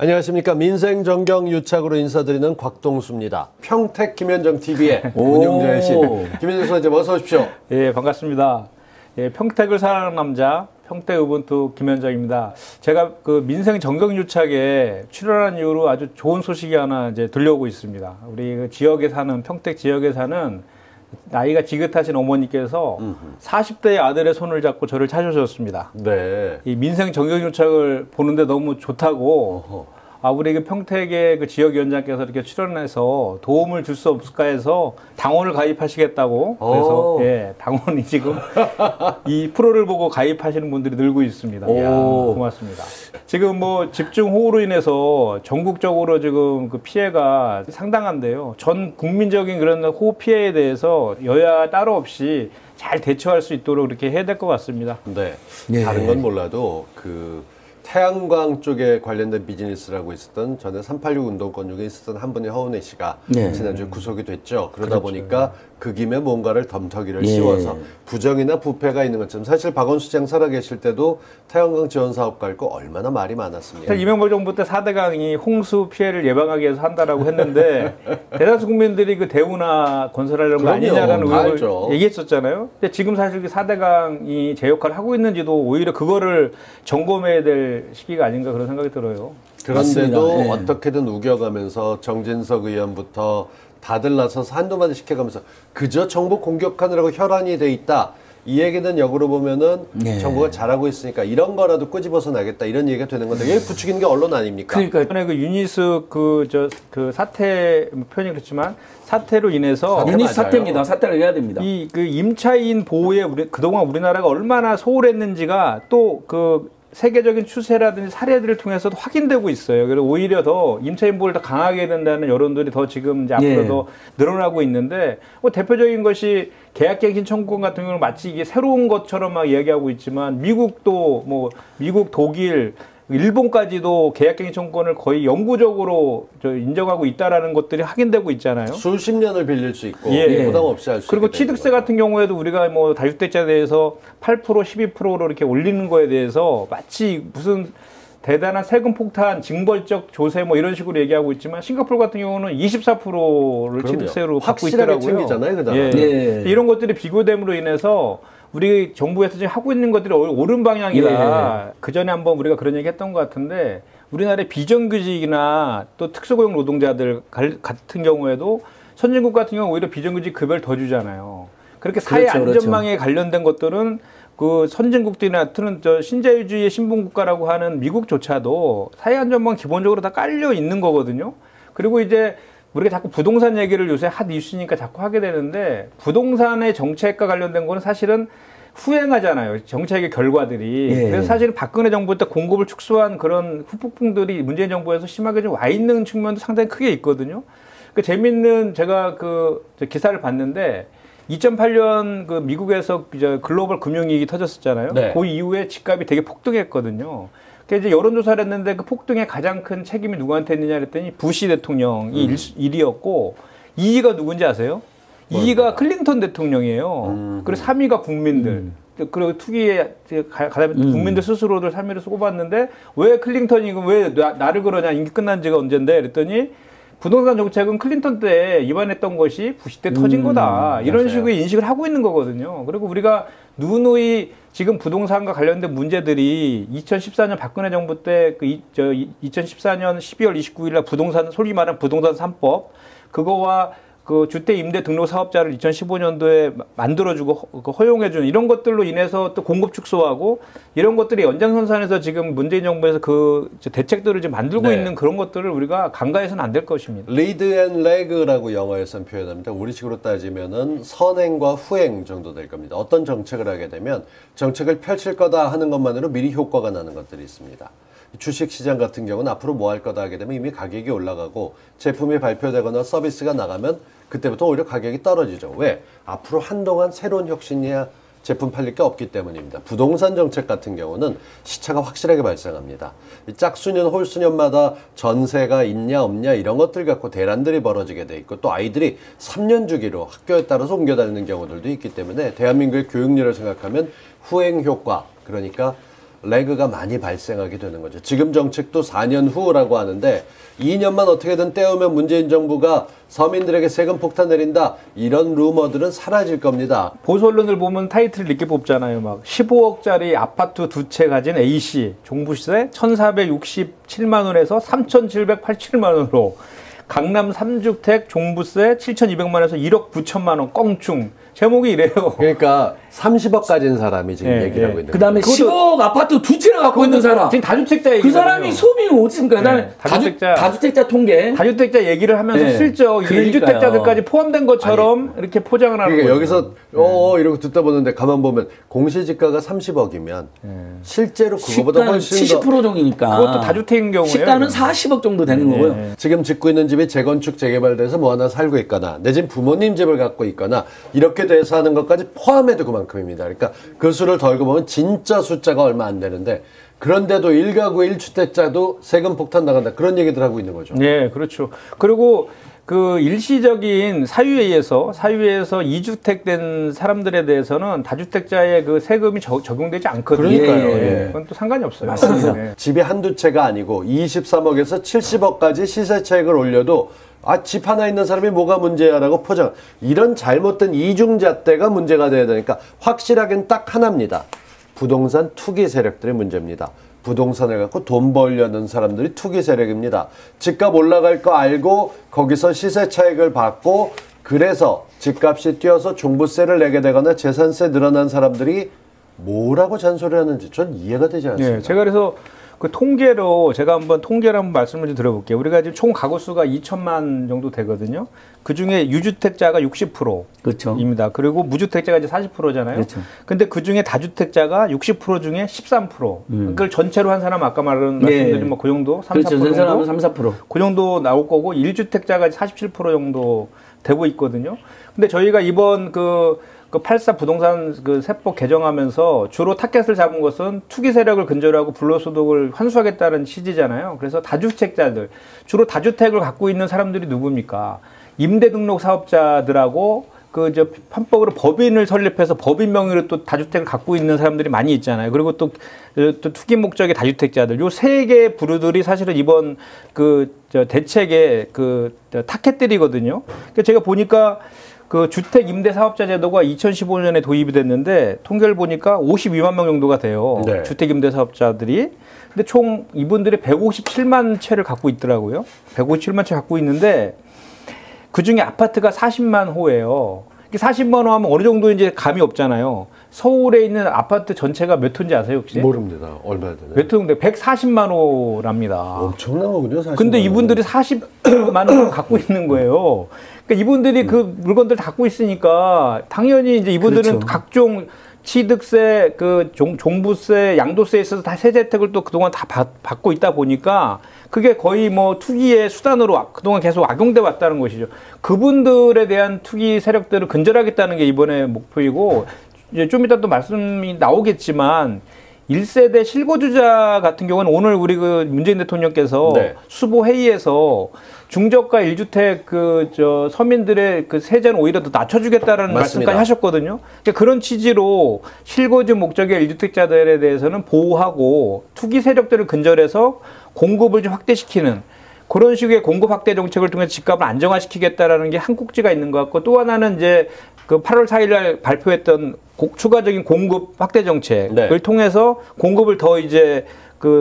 안녕하십니까. 민생정경유착으로 인사드리는 곽동수입니다. 평택 김현정TV의 운영자이신 김현정 선생님 어서 오십시오. 예, 반갑습니다. 예, 평택을 사랑하는 남자 평택우분투 김현정입니다. 제가 그 민생정경유착에 출연한 이후로 아주 좋은 소식이 하나 이제 들려오고 있습니다. 우리 그 지역에 사는 평택 지역에 사는 나이가 지긋하신 어머니께서 40대의 아들의 손을 잡고 저를 찾아주셨습니다. 네. 이 민생정경유착을 보는데 너무 좋다고 우리 그 평택의 그 지역위원장께서 이렇게 출연해서 도움을 줄 수 없을까 해서 당원을 가입하시겠다고. 그래서 예, 당원이 지금 이 프로를 보고 가입하시는 분들이 늘고 있습니다. 이야, 고맙습니다. 지금 뭐 집중호우로 인해서 전국적으로 지금 그 피해가 상당한데요. 전 국민적인 그런 호우 피해에 대해서 여야 따로 없이 잘 대처할 수 있도록 이렇게 해야 될 것 같습니다. 네. 예. 다른 건 몰라도 그 태양광 쪽에 관련된 비즈니스라고 있었던 전에 386 운동권 중에 있었던 한 분의 허은혜 씨가 지난주에 구속이 됐죠. 그러다 보니까 그 김에 뭔가를 덤터기를 씌워서 부정이나 부패가 있는 것처럼 사실 박원순 시장 살아계실 때도 태양광 지원 사업 갈고 얼마나 말이 많았습니까? 이명박 정부 때 4대강이 홍수 피해를 예방하기 위해서 한다라고 했는데 대다수 국민들이 그 대우나 건설하려는 거 아니냐라는 의혹을 얘기했었잖아요. 근데 지금 사실 그 4대강이 제 역할을 하고 있는지도 오히려 그거를 점검해야 될 시기가 아닌가 그런 생각이 들어요. 그런데도 네. 어떻게든 우겨가면서 정진석 의원부터 다들 나서서 한두 마디 시켜가면서 그저 정부 공격하느라고 혈안이 돼 있다. 이 얘기는 역으로 보면은 정부가 잘하고 있으니까 이런 거라도 끄집어서 나겠다 이런 얘기가 되는 건데 여기 부추기는 게 언론 아닙니까? 그러니까 이번에 그 유니스 그 사태 표현이 그렇지만 사태로 인해서 유니스 사태입니다. 사태를 해야 됩니다. 이 그 임차인 보호에 그동안 우리나라가 얼마나 소홀했는지가 또 그 세계적인 추세라든지 사례들을 통해서도 확인되고 있어요. 그래서 오히려 더 임차인 보호를 더 강하게 해야 된다는 여론들이 더 지금 이제 앞으로 더 늘어나고 있는데 뭐 대표적인 것이 계약갱신 청구권 같은 경우는 마치 이게 새로운 것처럼 막 이야기하고 있지만 미국도 뭐 미국, 독일, 일본까지도 계약갱신 청구권을 거의 영구적으로 인정하고 있다라는 것들이 확인되고 있잖아요. 수십 년을 빌릴 수 있고 부담 없이 할 수 있고. 그리고 취득세 같은 경우에도 우리가 뭐 다주택자에 대해서 8%, 12%로 이렇게 올리는 거에 대해서 마치 무슨 대단한 세금 폭탄, 징벌적 조세 뭐 이런 식으로 얘기하고 있지만 싱가포르 같은 경우는 24%를 취득세로 받고 있더라고요. 챙기잖아요, 그 나라. 이런 것들이 비교됨으로 인해서 우리 정부에서 지금 하고 있는 것들이 옳은 방향이다. 그 전에 한번 우리가 그런 얘기 했던 것 같은데 우리나라의 비정규직이나 또 특수고용 노동자들 같은 경우에도 선진국 같은 경우 오히려 비정규직 급여를 더 주잖아요. 그렇게 사회 안전망에 관련된 것들은 그 선진국들이나 신자유주의의 신분국가라고 하는 미국조차도 사회 안전망 기본적으로 다 깔려 있는 거거든요. 그리고 이제 우리가 자꾸 부동산 얘기를 요새 핫 이슈니까 자꾸 하게 되는데 부동산의 정책과 관련된 거는 사실은 후행하잖아요. 정책의 결과들이. 그래서 사실은 박근혜 정부 때 공급을 축소한 그런 후폭풍들이 문재인 정부에서 심하게 좀 와 있는 측면도 상당히 크게 있거든요. 그 재밌는 제가 그 기사를 봤는데 2008년 그 미국에서 이제 글로벌 금융위기 터졌었잖아요. 그 이후에 집값이 되게 폭등했거든요. 그래서 이제 여론조사를 했는데 그 폭등의 가장 큰 책임이 누구한테 있느냐 그랬더니 부시 대통령이 1위였고 2위가 누군지 아세요? 2위가 클린턴 대통령이에요. 그리고 3위가 국민들. 그리고 투기에 가다가 국민들 스스로들 3위를 꼽았는데 왜 클린턴이 왜 나를 그러냐 임기 끝난 지가 언젠데 그랬더니 부동산 정책은 클린턴 때 입안했던 것이 부시 때 터진 거다. 이런 식의 인식을 하고 있는 거거든요. 그리고 우리가 누누이 지금 부동산과 관련된 문제들이 2014년 박근혜 정부 때 2014년 12월 29일 날 부동산, 소위 말하는 부동산 3법, 그거와 그 주택 임대 등록 사업자를 2015년도에 만들어주고 허용해주는 이런 것들로 인해서 또 공급 축소하고 이런 것들이 연장선상에서 지금 문재인 정부에서 그 대책들을 지금 만들고 있는 그런 것들을 우리가 간과해서는 안 될 것입니다. 리드 앤 레그라고 영어에서는 표현합니다. 우리식으로 따지면은 선행과 후행 정도 될 겁니다. 어떤 정책을 하게 되면 정책을 펼칠 거다 하는 것만으로 미리 효과가 나는 것들이 있습니다. 주식시장 같은 경우는 앞으로 뭐 할 거다 하게 되면 이미 가격이 올라가고 제품이 발표되거나 서비스가 나가면 그때부터 오히려 가격이 떨어지죠. 왜? 앞으로 한동안 새로운 혁신이야 제품 팔릴 게 없기 때문입니다. 부동산 정책 같은 경우는 시차가 확실하게 발생합니다. 짝수년, 홀수년마다 전세가 있냐 없냐 이런 것들 갖고 대란들이 벌어지게 돼 있고 또 아이들이 3년 주기로 학교에 따라서 옮겨 다니는 경우들도 있기 때문에 대한민국의 교육열을 생각하면 후행 효과, 그러니까 레그가 많이 발생하게 되는 거죠. 지금 정책도 4년 후라고 하는데 2년만 어떻게든 때우면 문재인 정부가 서민들에게 세금 폭탄 내린다. 이런 루머들은 사라질 겁니다. 보수 언론들 보면 타이틀을 이렇게 뽑잖아요. 막 15억짜리 아파트 두 채 가진 A씨 종부세 1,467만 원에서 3,787만 원으로 강남 3주택 종부세 7,200만 원에서 1억 9천만 원 껑충. 제목이 이래요. 그러니까 30억 가진 사람이 지금 예, 얘기를 예. 하고 있는 그다음에 거죠. 10억 아파트 두 채를 갖고 있는 사람. 지금 다주택자 얘기. 그 사람이 소비는 어떻습니까? 그다음에 네, 다주택자. 다주택자 통계. 다주택자 얘기를 하면서 네, 슬쩍 이게 그러니까요. 1주택자들까지 포함된 것처럼 이렇게 포장을 하는 그러니까 거예요. 여기서 이러고 듣다 보는데 가만 보면 공시지가가 30억이면 실제로 그거보다 시가는 훨씬 더 70% 정도니까. 그것도 다주택인 경우에요. 시가는 40억 정도 되는 거고요. 네. 지금 짓고 있는 집이 재건축 재개발돼서 뭐 하나 살고 있거나 내 집 부모님 집을 갖고 있거나 이렇게 돼서 하는 것까지 포함해도 그만큼입니다. 그러니까 그 수를 덜고 보면 진짜 숫자가 얼마 안 되는데 그런데도 1가구 1주택자도 세금 폭탄 나간다. 그런 얘기들 하고 있는 거죠. 네, 그렇죠. 그리고 그 일시적인 사유에서 2주택 된 사람들에 대해서는 다주택자의 그 세금이 적용되지 않거든요. 그러니까요. 예, 예. 그건 또 상관이 없어요. 맞습니다. 예. 집이 한두 채가 아니고 23억에서 70억까지 시세 차익을 올려도 집 하나 있는 사람이 뭐가 문제야라고 포장. 이런 잘못된 이중잣대가 문제가 돼야 되니까 확실하게는 딱 하나입니다. 부동산 투기 세력들의 문제입니다. 부동산을 갖고 돈 벌려는 사람들이 투기 세력입니다. 집값 올라갈 거 알고 거기서 시세 차익을 받고 그래서 집값이 뛰어서 종부세를 내게 되거나 재산세 늘어난 사람들이 뭐라고 잔소리를 하는지 전 이해가 되지 않습니다. 네, 제가 그래서 그 통계로 제가 한번 통계를 한번 말씀을 좀 드려볼게요. 우리가 지금 총 가구 수가 2천만 정도 되거든요. 그 중에 유주택자가 60%입니다. 그렇죠. 그리고 무주택자가 이제 40%잖아요. 그렇죠. 근데 그 중에 다주택자가 60% 중에 13%. 그걸 전체로 한 사람 아까 말씀드린 뭐 그 정도 3, 그렇죠. 4% 정도. 사람은 3, 4%. 그 정도 나올 거고 1주택자가 47% 정도 되고 있거든요. 근데 저희가 이번 그 84 부동산 그 세법 개정하면서 주로 타켓을 잡은 것은 투기 세력을 근절하고 불로소득을 환수하겠다는 취지잖아요. 그래서 다주택자들, 주로 다주택을 갖고 있는 사람들이 누굽니까? 임대 등록 사업자들하고 편법으로 법인을 설립해서 법인 명의로 또 다주택을 갖고 있는 사람들이 많이 있잖아요. 그리고 또 투기 목적의 다주택자들, 요 세 개의 부류들이 사실은 이번 대책의 타켓들이거든요. 그러니까 제가 보니까 그 주택 임대 사업자 제도가 2015년에 도입이 됐는데 통계를 보니까 52만 명 정도가 돼요. 네. 주택 임대 사업자들이. 근데 총 이분들이 157만 채를 갖고 있더라고요. 157만 채 갖고 있는데 그 중에 아파트가 40만 호예요. 40만 호 하면 어느 정도 이제 감이 없잖아요. 서울에 있는 아파트 전체가 몇 호인지 아세요, 혹시? 모릅니다. 얼마나 되나요? 몇 호인데 140만 호랍니다. 엄청난 거군요, 사실. 근데 이분들이 40만 원을 갖고 있는 거예요. 그러니까 이분들이 그 물건들 다 갖고 있으니까 당연히 이제 이분들은 그렇죠. 각종 취득세, 종부세, 양도세에 있어서 다 세제 혜택을 또 그동안 다 받고 있다 보니까 그게 거의 뭐 투기의 수단으로 그동안 계속 악용돼 왔다는 것이죠. 그분들에 대한 투기 세력들을 근절하겠다는 게 이번에 목표이고 이제 좀 이따 또 말씀이 나오겠지만 1세대 실거주자 같은 경우는 오늘 우리 문재인 대통령께서 네. 수보 회의에서 중저가 1주택 서민들의 세제는 오히려 더 낮춰주겠다라는 맞습니다. 말씀까지 하셨거든요. 그러니까 그런 취지로 실거주 목적의 1주택자들에 대해서는 보호하고 투기 세력들을 근절해서 공급을 좀 확대시키는 그런 식의 공급 확대 정책을 통해서 집값을 안정화시키겠다라는 게 한 꼭지가 있는 것 같고 또 하나는 이제 그 8월 4일 날 발표했던 추가적인 공급 확대 정책을 네. 통해서 공급을 더 이제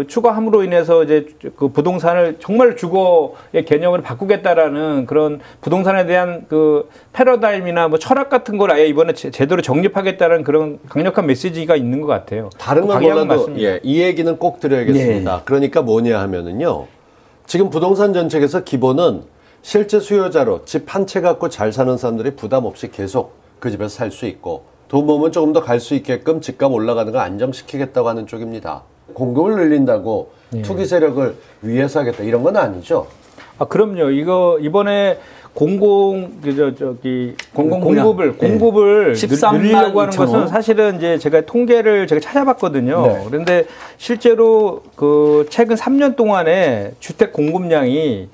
추가함으로 인해서 이제 그 부동산을 정말 주거의 개념을 바꾸겠다라는 그런 부동산에 대한 패러다임이나 뭐 철학 같은 걸 아예 이번에 제대로 정립하겠다는 그런 강력한 메시지가 있는 것 같아요. 다른 건 방향은 몰라도 맞습니다. 이 얘기는 꼭 드려야겠습니다. 그러니까 뭐냐 하면은요. 지금 부동산 정책에서 기본은 실제 수요자로 집 한 채 갖고 잘 사는 사람들이 부담 없이 계속 그 집에서 살 수 있고 돈 모으면 조금 더 갈 수 있게끔 집값 올라가는 걸 안정시키겠다고 하는 쪽입니다. 공급을 늘린다고 투기 세력을 위해서 하겠다 이런 건 아니죠. 아 그럼요. 이거 이번에 공급을 13만 늘리려고 하는 2천 것은 원. 사실은 이제 제가 통계를 찾아봤거든요. 네. 그런데 실제로 최근 3년 동안에 주택 공급량이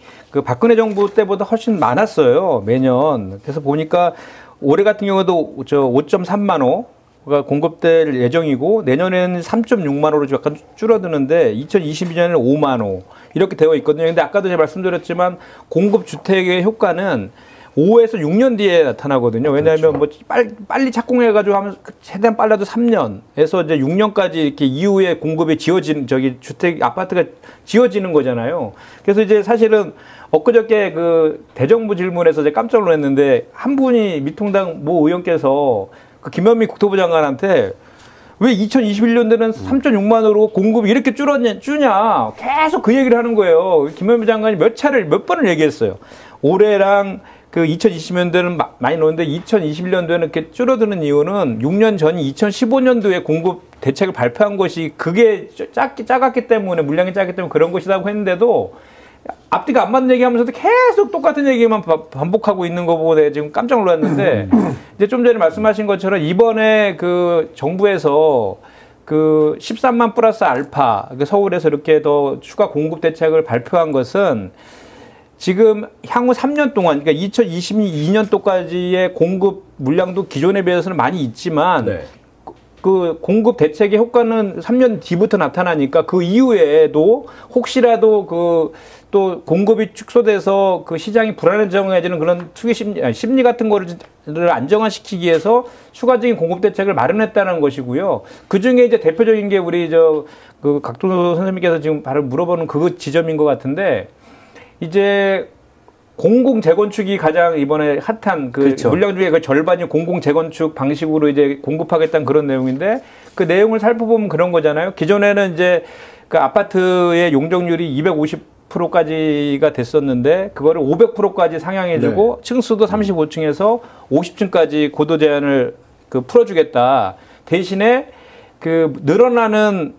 박근혜 정부 때보다 훨씬 많았어요. 매년. 그래서 보니까 올해 같은 경우도 5.3만 호, 공급될 예정이고 내년에는 3.6만 호로 약간 줄어드는데 2022년에는 5만 호 이렇게 되어 있거든요. 근데 아까도 제가 말씀드렸지만 공급 주택의 효과는 5에서 6년 뒤에 나타나거든요. 왜냐하면 뭐 빨리 착공해가지고 하면 최대한 빨라도 3년에서 이제 6년까지 이렇게 이후에 공급이 지어진 주택 아파트가 지어지는 거잖아요. 그래서 이제 사실은 엊그저께 그 대정부 질문에서 제가 깜짝 놀랐는데 한 분이 미통당 모 의원께서 그 김현미 국토부 장관한테 왜 2021년도는 3.6만 호로 공급이 이렇게 주냐 계속 그 얘기를 하는 거예요. 김현미 장관이 몇 번을 얘기했어요. 올해랑 그 2020년도에는 많이 나오는데 2021년도에는 이렇게 줄어드는 이유는 6년 전인 2015년도에 공급 대책을 발표한 것이 그게 작았기 때문에 물량이 작기 때문에 그런 것이라고 했는데도 앞뒤가 안 맞는 얘기하면서도 계속 똑같은 얘기만 반복하고 있는 거 보고 내가 지금 깜짝 놀랐는데 이제 좀 전에 말씀하신 것처럼 이번에 그 정부에서 그 13만 플러스 알파 서울에서 이렇게 더 추가 공급 대책을 발표한 것은 지금 향후 3년 동안, 그러니까 2022년도까지의 공급 물량도 기존에 비해서는 많이 있지만, 네. 그 공급 대책의 효과는 3년 뒤부터 나타나니까 그 이후에도 혹시라도 또 공급이 축소돼서 그 시장이 불안정해지는 그런 투기 심리 같은 거를 안정화시키기 위해서 추가적인 공급 대책을 마련했다는 것이고요. 그 중에 이제 대표적인 게 우리 그 각도노 선생님께서 지금 바로 물어보는 그 지점인 것 같은데, 이제 공공 재건축이 가장 이번에 핫한 그 그렇죠. 물량 중에 그 절반이 공공 재건축 방식으로 이제 공급하겠다는 그런 내용인데 그 내용을 살펴보면 그런 거잖아요. 기존에는 이제 그 아파트의 용적률이 250%까지가 됐었는데 그거를 500%까지 상향해주고 네. 층수도 35층에서 50층까지 고도 제한을 그 풀어주겠다. 대신에 그 늘어나는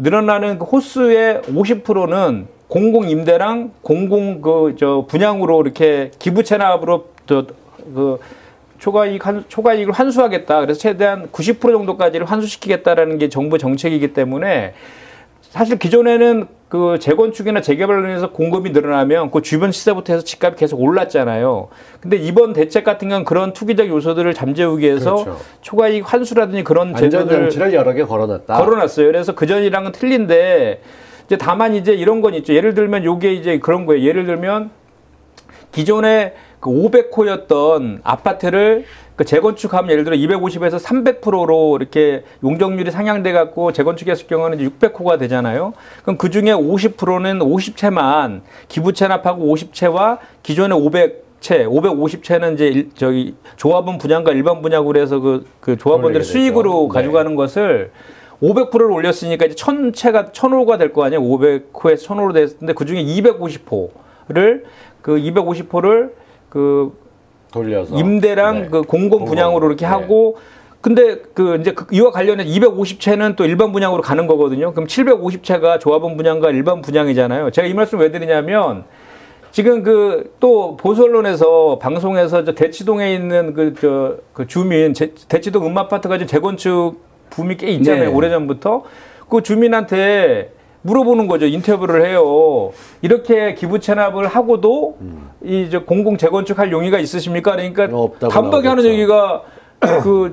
그 호수의 50%는 공공 임대랑 공공 분양으로 이렇게 기부 체납으로 초과이익을 환수하겠다. 그래서 최대한 90% 정도까지를 환수시키겠다라는 게 정부 정책이기 때문에 사실 기존에는 그 재건축이나 재개발로 인해서 공급이 늘어나면 그 주변 시세부터 해서 집값이 계속 올랐잖아요. 근데 이번 대책 같은 경우는 그런 투기적 요소들을 잠재우기 위해서 그렇죠. 초과이익 환수라든지 그런 안전장치를 여러 개 걸어놨어요. 그래서 그전이랑은 틀린데 이제 다만 이제 이런 건 있죠. 예를 들면 요게 이제 그런 거예요. 예를 들면 기존에 그 500호였던 아파트를 그 재건축하면 예를 들어 250에서 300%로 이렇게 용적률이 상향돼 갖고 재건축했을 경우는 이제 600호가 되잖아요. 그럼 그 중에 50%는 50채만 기부 체납하고 50채와 기존의 550채는 이제 조합원 분양과 일반 분양으로 해서 그 조합원들의 수익으로 가져가는 것을 500%를 올렸으니까 이제 1000채가 1000호가 될 거 아니에요. 500호에서 1000호로 됐는데 그 중에 250호를 돌려서 임대랑 네. 그 공공 분양으로 이렇게 네. 하고 근데 이와 관련해서 250채는 또 일반 분양으로 가는 거거든요. 그럼 750채가 조합원 분양과 일반 분양이잖아요. 제가 이 말씀 왜 드리냐면 지금 또 보수 언론에서 방송에서 대치동에 있는 그 주민 대치동 음마아파트가 지금 재건축 붐이 꽤 있잖아요. 네. 오래전부터. 그 주민한테 물어보는 거죠. 인터뷰를 해요. 이렇게 기부 체납을 하고도 공공 재건축할 용의가 있으십니까? 그러니까 단박에 하는 얘기가 그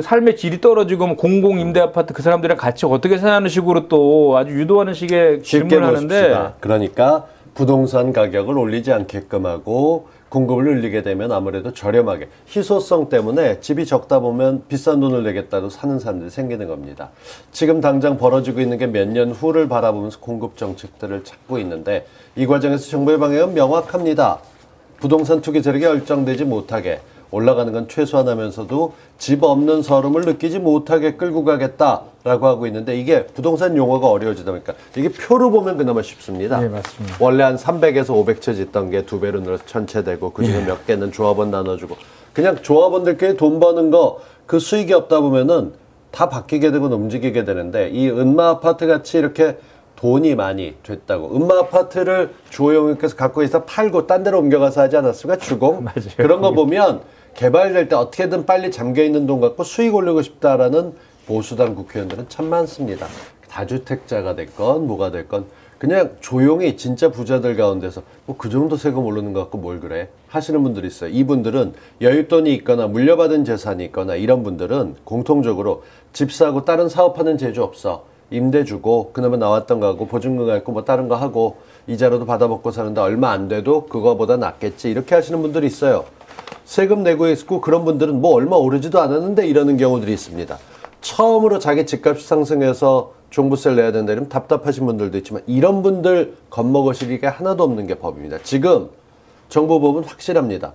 삶의 질이 떨어지고 공공 임대 아파트 그 사람들이랑 같이 어떻게 사는 식으로 또 아주 유도하는 식의 질문을 하는데 그러니까 부동산 가격을 올리지 않게끔 하고 공급을 늘리게 되면 아무래도 저렴하게 희소성 때문에 집이 적다 보면 비싼 돈을 내겠다고 사는 사람들이 생기는 겁니다. 지금 당장 벌어지고 있는 게 몇 년 후를 바라보면서 공급 정책들을 찾고 있는데 이 과정에서 정부의 방향은 명확합니다. 부동산 투기 세력이 얼쩡되지 못하게 올라가는 건 최소화하면서도 집 없는 서름을 느끼지 못하게 끌고 가겠다라고 하고 있는데 이게 부동산 용어가 어려워지다 보니까 이게 표로 보면 그나마 쉽습니다. 네, 맞습니다. 원래 한 300에서 500채 짓던 게 2배로 늘어서 1000채 되고 그중에 네. 몇 개는 조합원 나눠주고 그냥 조합원들끼리 돈 버는 거 그 수익이 없다 보면은 다 바뀌게 되고 움직이게 되는데 이 은마 아파트 같이 이렇게 돈이 많이 됐다고. 은마 아파트를 주호영님께서 갖고 있어 팔고 딴 데로 옮겨가서 하지 않았습니까? 주공? 맞아요. 그런 거 보면 개발될 때 어떻게든 빨리 잠겨있는 돈 갖고 수익 올리고 싶다라는 보수당 국회의원들은 참 많습니다. 다주택자가 됐건 뭐가 됐건 그냥 조용히 진짜 부자들 가운데서 뭐 그 정도 세금 오르는 것 같고 뭘 그래 하시는 분들이 있어요. 이분들은 여윳돈이 있거나 물려받은 재산이 있거나 이런 분들은 공통적으로 집 사고 다른 사업하는 재주 없어. 임대 주고 그나마 나왔던 거 하고 보증금 갚고 뭐 다른 거 하고 이자로도 받아먹고 사는데 얼마 안 돼도 그거보다 낫겠지 이렇게 하시는 분들이 있어요. 세금 내고 있고 그런 분들은 뭐 얼마 오르지도 않았는데 이러는 경우들이 있습니다. 처음으로 자기 집값이 상승해서 종부세를 내야 된다 이러면 답답하신 분들도 있지만 이런 분들 겁먹으실 일이 하나도 없는 게 법입니다. 지금 정부법은 확실합니다.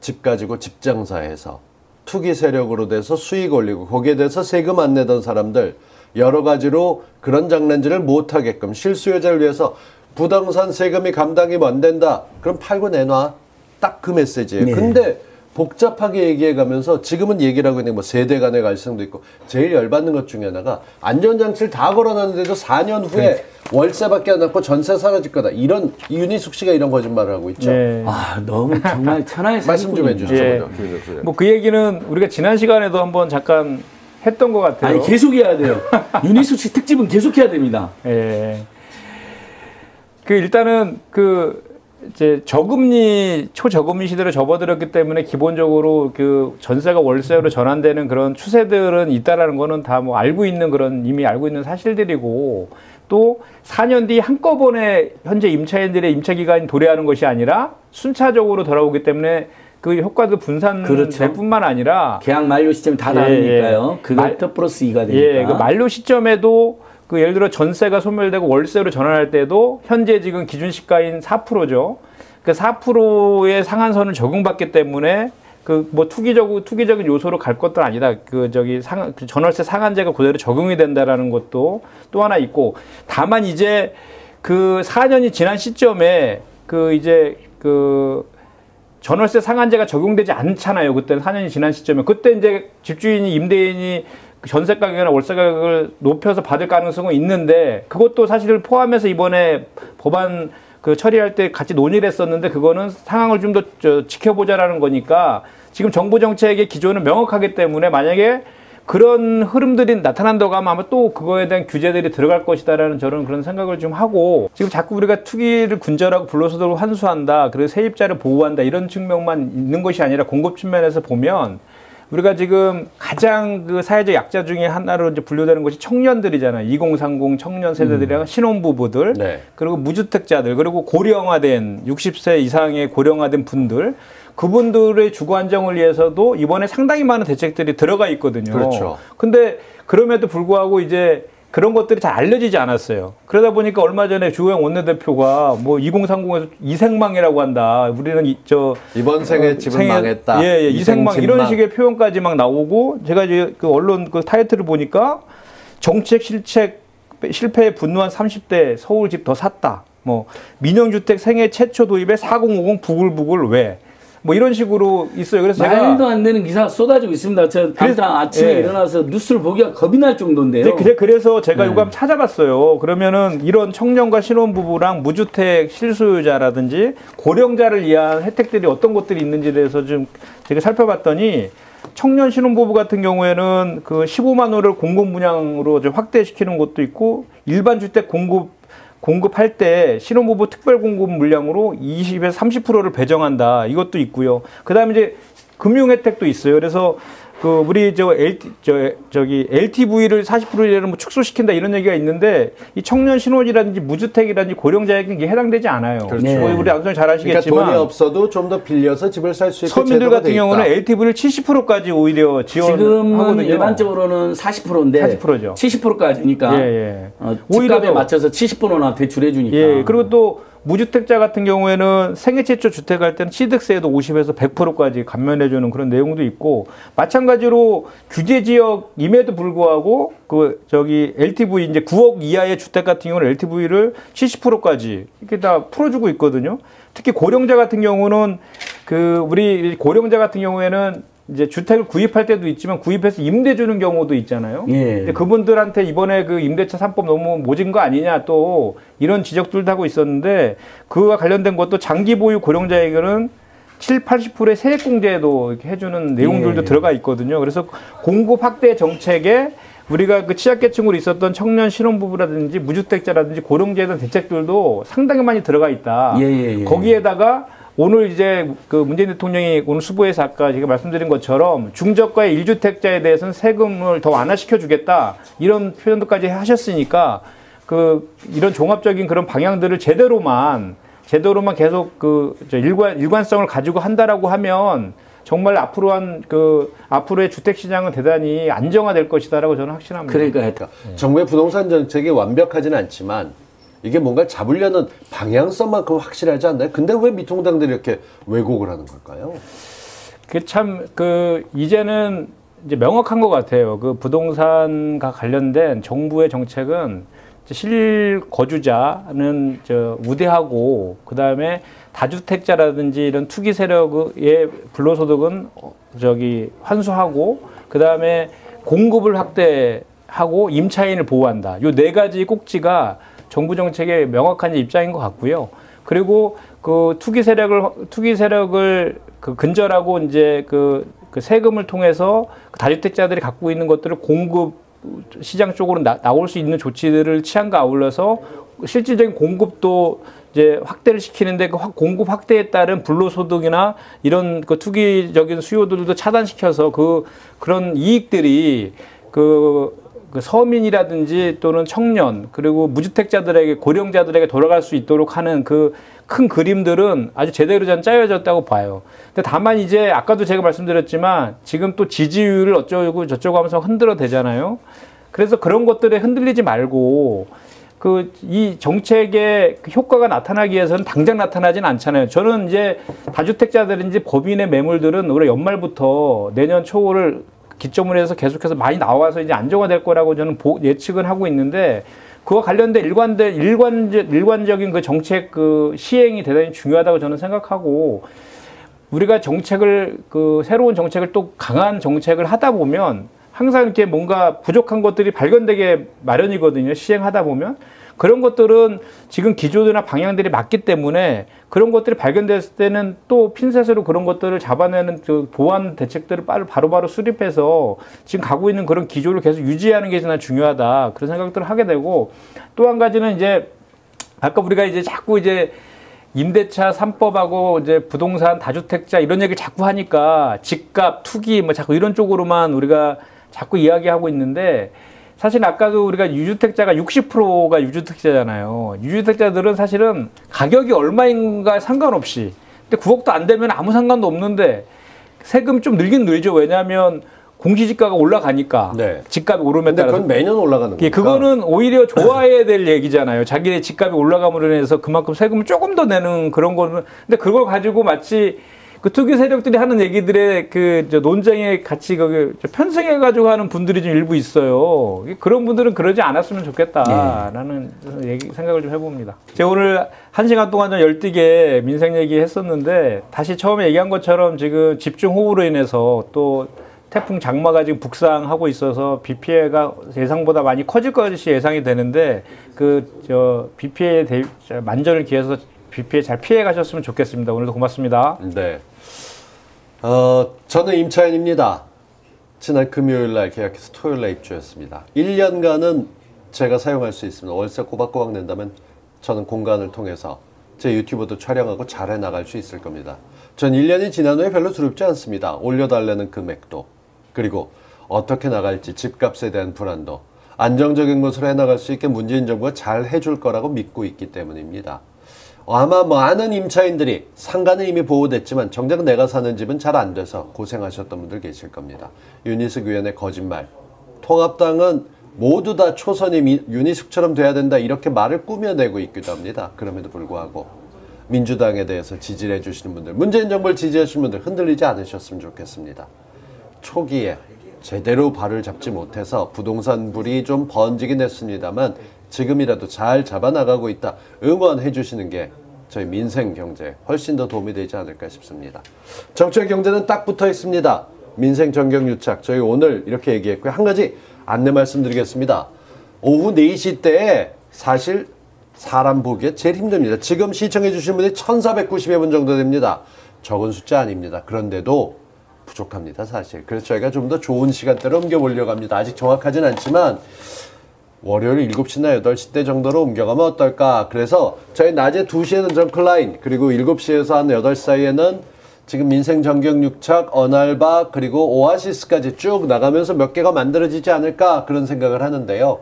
집 가지고 집 장사해서 투기 세력으로 돼서 수익 올리고 거기에 대해서 세금 안 내던 사람들 여러 가지로 그런 장난질을 못하게끔 실수요자를 위해서 부동산 세금이 감당이 안 된다. 그럼 팔고 내놔. 딱 그 메시지예요. 네. 근데 복잡하게 얘기해가면서 지금은 얘기를 하고 있는 뭐 세대 간의 갈등도 있고 제일 열받는 것 중에 하나가 안전장치를 다 걸어놨는데도 4년 후에 월세밖에 안 남고 전세 사라질 거다. 이런 윤희숙 씨가 이런 거짓말을 하고 있죠. 예. 아, 너무 정말 천하의 말씀 좀 사기꾼이네요. 해주시죠. 예. 먼저, 김윤석 씨. 뭐 그 얘기는 우리가 지난 시간에도 한번 잠깐 했던 것 같아요. 아니, 계속 해야 돼요. 윤희숙 씨 특집은 계속 해야 됩니다. 예. 그 일단은 그 이제 저금리 초저금리 시대로 접어들었기 때문에 기본적으로 그 전세가 월세로 전환되는 그런 추세들은 있다라는 거는 다 뭐 알고 있는 그런 이미 알고 있는 사실들이고 또 4년 뒤 한꺼번에 현재 임차인들의 임차 기간이 도래하는 것이 아니라 순차적으로 돌아오기 때문에 그 효과도 분산될 그렇죠. 뿐만 아니라 계약 만료 시점이 다 다르니까요. 그것도 플러스 2가 되니까. 예, 그 만료 시점에도 그 예를 들어 전세가 소멸되고 월세로 전환할 때도 현재 지금 기준 시가인 4%죠. 그 4%의 상한선을 적용받기 때문에 그 뭐 투기적인 요소로 갈 것도 아니다. 그 전월세 상한제가 그대로 적용이 된다라는 것도 또 하나 있고 다만 이제 그 4년이 지난 시점에 그 이제 그 전월세 상한제가 적용되지 않잖아요. 그때는 4년이 지난 시점에. 그때 이제 집주인이 임대인이 전세 가격이나 월세 가격을 높여서 받을 가능성은 있는데 그것도 사실 포함해서 이번에 법안 그 처리할 때 같이 논의를 했었는데 그거는 상황을 좀 더 지켜보자라는 거니까 지금 정부 정책의 기조는 명확하기 때문에 만약에 그런 흐름들이 나타난다고 하면 아마 또 그거에 대한 규제들이 들어갈 것이다라는 저는 그런 생각을 좀 하고 지금 자꾸 우리가 투기를 근절하고 불로소득을 환수한다. 그래서 세입자를 보호한다. 이런 측면만 있는 것이 아니라 공급 측면에서 보면 우리가 지금 가장 그 사회적 약자 중에 하나로 이제 분류되는 것이 청년들이잖아요. 2030 청년 세대들이랑 신혼부부들, 네. 그리고 무주택자들, 그리고 고령화된 60세 이상의 고령화된 분들, 그분들의 주거 안정을 위해서도 이번에 상당히 많은 대책들이 들어가 있거든요. 그렇죠. 근데 그럼에도 불구하고 이제 그런 것들이 잘 알려지지 않았어요. 그러다 보니까 얼마 전에 주호영 원내대표가 뭐 2030에서 이생망이라고 한다. 우리는 이번 생에 집은 망했다. 예, 이생망 이런 집망. 식의 표현까지 막 나오고 제가 이제 그 언론 그 타이틀을 보니까 정책 실패에 분노한 30대 서울 집 더 샀다. 뭐 민영주택 생애 최초 도입에 4050 부글부글 왜? 뭐 이런 식으로 있어요. 그래서 제가 말도 안 되는 기사가 쏟아지고 있습니다. 저 당장 아침에 예. 일어나서 뉴스를 보기가 겁이 날 정도인데요. 그래서 제가 이거 한번 찾아봤어요. 그러면은 이런 청년과 신혼부부랑 무주택 실소유자라든지 고령자를 위한 혜택들이 어떤 것들이 있는지에 대해서 좀 제가 살펴봤더니 청년 신혼부부 같은 경우에는 그 15만 원을 공급 분양으로 좀 확대시키는 것도 있고 일반 주택 공급할 때 신혼부부 특별 공급 물량으로 20에서 30%를 배정한다. 이것도 있고요. 그다음에 이제 금융 혜택도 있어요. 그래서 그 우리 LTV를 40% 이내로 뭐 축소시킨다 이런 얘기가 있는데 이 청년 신혼이라든지 무주택이라든지 고령자에게 이게 해당되지 않아요. 그렇죠. 뭐 우리 안선 잘 아시겠지만 그러니까 돈이 없어도 좀 더 빌려서 집을 살 수 있게 서민들 제도가 같은 돼 경우는 있다. LTV를 70%까지 오히려 지금은 지원하거든요. 일반적으로는 40%인데 40%죠. 70%까지니까 예. 집값에 오히려 맞춰서 70%나 대출해 주니까. 예. 그리고 또 무주택자 같은 경우에는 생애 최초 주택할 때는 취득세도 50에서 100%까지 감면해주는 그런 내용도 있고 마찬가지로 규제 지역임에도 불구하고 LTV 이제 9억 이하의 주택 같은 경우는 LTV를 70%까지 이렇게 다 풀어주고 있거든요. 특히 고령자 같은 경우는 우리 고령자 같은 경우에는 이제 주택을 구입할 때도 있지만 구입해서 임대 주는 경우도 있잖아요. 예. 근데 그분들한테 이번에 그 임대차 3법 너무 모진 거 아니냐 또 이런 지적들도 하고 있었는데 그와 관련된 것도 장기 보유 고령자에게는 70-80%의 세액공제도 이렇게 해주는 내용들도 예. 들어가 있거든요. 그래서 공급 확대 정책에 우리가 그 취약계층으로 있었던 청년 신혼부부라든지 무주택자라든지 고령자에 대한 대책들도 상당히 많이 들어가 있다. 거기에다가 오늘 이제 그 문재인 대통령이 오늘 수보에서 아까 제가 말씀드린 것처럼 중저가의 1주택자에 대해서는 세금을 더 완화시켜 주겠다. 이런 표현도까지 하셨으니까 이런 종합적인 그런 방향들을 제대로만 계속 일관성을 가지고 한다라고 하면 정말 앞으로의 주택 시장은 대단히 안정화될 것이다라고 저는 확신합니다. 그러니까 정부의 부동산 정책이 완벽하지는 않지만 이게 뭔가 잡으려는 방향성만큼 확실하지 않나요? 근데 왜 미통당들이 이렇게 왜곡을 하는 걸까요? 이제는 이제 명확한 것 같아요. 그 부동산과 관련된 정부의 정책은 실거주자는 우대하고, 그 다음에 다주택자라든지 이런 투기 세력의 불로소득은 환수하고, 그 다음에 공급을 확대하고 임차인을 보호한다. 요 네 가지 꼭지가 정부 정책의 명확한 입장인 것 같고요. 그리고 그 투기 세력을 근절하고 이제 그 세금을 통해서 다주택자들이 갖고 있는 것들을 공급 시장 쪽으로 나올 수 있는 조치들을 취함과 아울러서 실질적인 공급도 이제 확대를 시키는데 그 공급 확대에 따른 불로소득이나 이런 그 투기적인 수요들도 차단시켜서 그런 이익들이 서민이라든지 또는 청년 그리고 무주택자들에게 고령자들에게 돌아갈 수 있도록 하는 그 큰 그림들은 아주 제대로 전 짜여졌다고 봐요. 근데 다만 이제 아까도 제가 말씀드렸지만 지금 또 지지율을 어쩌고 저쩌고 하면서 흔들어대잖아요. 그래서 그런 것들에 흔들리지 말고 이 정책의 효과가 나타나기 위해서는 당장 나타나진 않잖아요. 저는 이제 다주택자들인지 법인의 매물들은 올해 연말부터 내년 초를 기점으로 해서 계속해서 많이 나와서 이제 안정화될 거라고 저는 예측은 하고 있는데, 그와 관련된 일관적인 그 정책 시행이 대단히 중요하다고 저는 생각하고, 우리가 새로운 정책을 또 강한 정책을 하다 보면 항상 이렇게 뭔가 부족한 것들이 발견되게 마련이거든요. 시행하다 보면. 그런 것들은 지금 기조나 방향들이 맞기 때문에 그런 것들이 발견됐을 때는 또 핀셋으로 그런 것들을 잡아내는 보완 대책들을 바로바로 수립해서 지금 가고 있는 그런 기조를 계속 유지하는 게 난 중요하다. 그런 생각들을 하게 되고, 또 한 가지는 이제 아까 우리가 이제 자꾸 이제 임대차 3법하고 이제 부동산 다주택자 이런 얘기를 자꾸 하니까 집값, 투기 자꾸 이런 쪽으로만 우리가 자꾸 이야기하고 있는데, 사실 아까도 우리가 유주택자가 60%가 유주택자잖아요. 유주택자들은 사실은 가격이 얼마인가 상관없이, 근데 9억도 안 되면 아무 상관도 없는데 세금 좀 늘긴 늘죠. 왜냐하면 공시지가가 올라가니까. 네. 집값이 오르면 따라서. 그건 매년 올라가는 거니까. 그거는 오히려 좋아해야 될 얘기잖아요. 자기네 집값이 올라감으로 인해서 그만큼 세금을 조금 더 내는 그런 거는. 근데 그걸 가지고 마치 투기 세력들이 하는 얘기들의 논쟁에 같이 편승해가지고 하는 분들이 좀 일부 있어요. 그런 분들은 그러지 않았으면 좋겠다라는 생각을 좀 해봅니다. 제가 오늘 1시간 동안 좀 열띠게 민생 얘기 했었는데, 다시 처음에 얘기한 것처럼 지금 집중호우로 인해서 또 태풍 장마가 지금 북상하고 있어서 비 피해가 예상보다 많이 커질 것이 예상이 되는데, 비 피해 만전을 기해서 비 피해 잘 피해 가셨으면 좋겠습니다. 오늘도 고맙습니다. 네. 저는 임차인입니다. 지난 금요일 날 계약해서 토요일 날 입주했습니다. 1년간은 제가 사용할 수 있습니다. 월세 꼬박꼬박 낸다면 저는 공간을 통해서 제 유튜브도 촬영하고 잘 해나갈 수 있을 겁니다. 전 1년이 지난 후에 별로 두렵지 않습니다. 올려달라는 금액도, 그리고 어떻게 나갈지 집값에 대한 불안도 안정적인 곳으로 해나갈 수 있게 문재인 정부가 잘 해줄 거라고 믿고 있기 때문입니다. 아마 많은 임차인들이 상가는 이미 보호됐지만 정작 내가 사는 집은 잘 안 돼서 고생하셨던 분들 계실 겁니다. 윤희숙 의원의 거짓말. 통합당은 모두 다 초선이 윤희숙처럼 돼야 된다 이렇게 말을 꾸며내고 있기도 합니다. 그럼에도 불구하고 민주당에 대해서 지지를 해주시는 분들, 문재인 정부를 지지하시는 분들 흔들리지 않으셨으면 좋겠습니다. 초기에 제대로 발을 잡지 못해서 부동산 불이 좀 번지긴 했습니다만 지금이라도 잘 잡아나가고 있다. 응원해 주시는 게 저희 민생 경제에 훨씬 더 도움이 되지 않을까 싶습니다. 정치와 경제는 딱 붙어 있습니다. 민생 정경유착 저희 오늘 이렇게 얘기했고요. 한 가지 안내 말씀드리겠습니다. 오후 4시 때에 사실 사람 보기에 제일 힘듭니다. 지금 시청해 주신 분이 1490여 분 정도 됩니다. 적은 숫자 아닙니다. 그런데도 부족합니다, 사실. 그래서 저희가 좀 더 좋은 시간대로 옮겨보려고 합니다. 아직 정확하진 않지만 월요일 7시나 8시 때 정도로 옮겨가면 어떨까. 그래서 저희 낮에 2시에는 정클라인, 그리고 7시에서 한 8시 사이에는 지금 민생 전경 육착, 언알바, 그리고 오아시스까지 쭉 나가면서 몇 개가 만들어지지 않을까 그런 생각을 하는데요.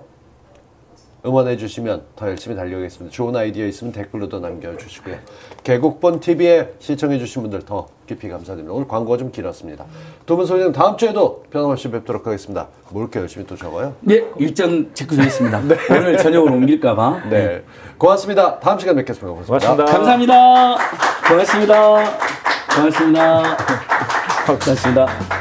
응원해 주시면 더 열심히 달려가겠습니다. 좋은 아이디어 있으면 댓글로도 남겨주시고요. 개국본 TV에 시청해 주신 분들 더 깊이 감사드립니다. 오늘 광고가 좀 길었습니다. 두 분 소리는 다음 주에도 변함없이 뵙도록 하겠습니다. 뭘 이렇게 열심히 또 적어요? 네, 일정 체크 좀 했습니다. 네. 오늘 저녁으로 옮길까봐. 네. 고맙습니다. 다음 시간에 뵙겠습니다. 고맙습니다. 고맙습니다. 감사합니다. 고맙습니다. 고맙습니다. 고맙습니다.